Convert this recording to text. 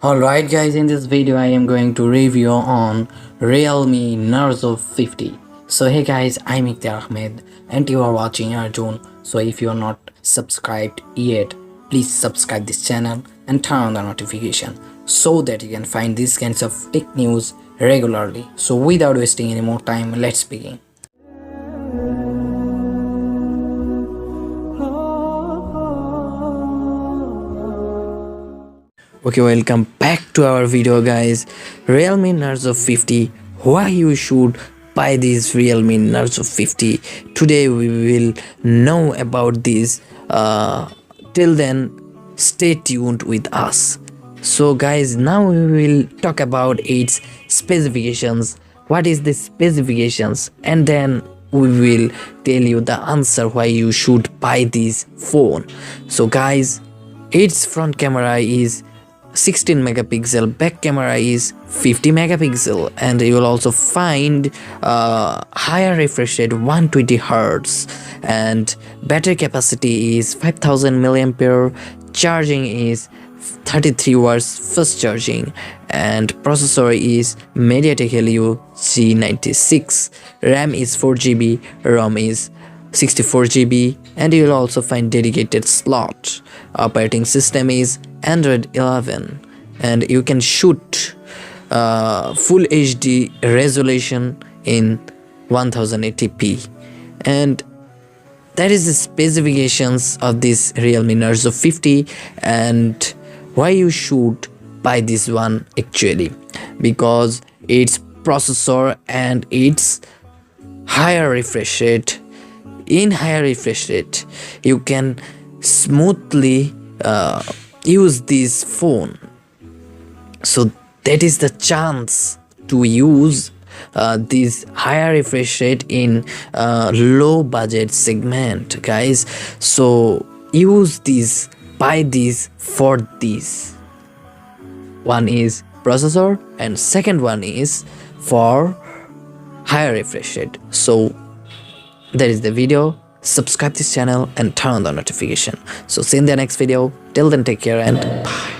Alright guys, in this video I am going to review on Realme Narzo 50. So hey guys, I'm Ikhtier and you are watching ARZONE. So if you are not subscribed yet, please subscribe this channel and turn on the notification so that you can find these kinds of tech news regularly. So without wasting any more time, let's begin. Okay, welcome back to our video guys. Realme Narzo 50, why you should buy this Realme Narzo 50. Today we will know about this. Till then, stay tuned with us. So guys, now we will talk about its specifications. What is the specifications, and then we will tell you the answer why you should buy this phone. So guys, its front camera is 16 megapixel, back camera is 50 megapixel, and you will also find higher refresh rate 120 Hz, and battery capacity is 5000 milliampere, charging is 33 watts fast charging, and processor is MediaTek Helio G96, RAM is 4GB, ROM is 64GB, and you will also find dedicated slot. Operating system is Android 11, and you can shoot full HD resolution in 1080p. And that is the specifications of this Realme Narzo 50, and why you should buy this one actually, because its processor and its higher refresh rate. In higher refresh rate, you can smoothly use this phone. So that is the chance to use this higher refresh rate in low budget segment, guys. So use this, buy this for this. One is processor and second one is for higher refresh rate. So that is the video. Subscribe this channel and turn on the notification. So see you in the next video. Till then, take care and bye.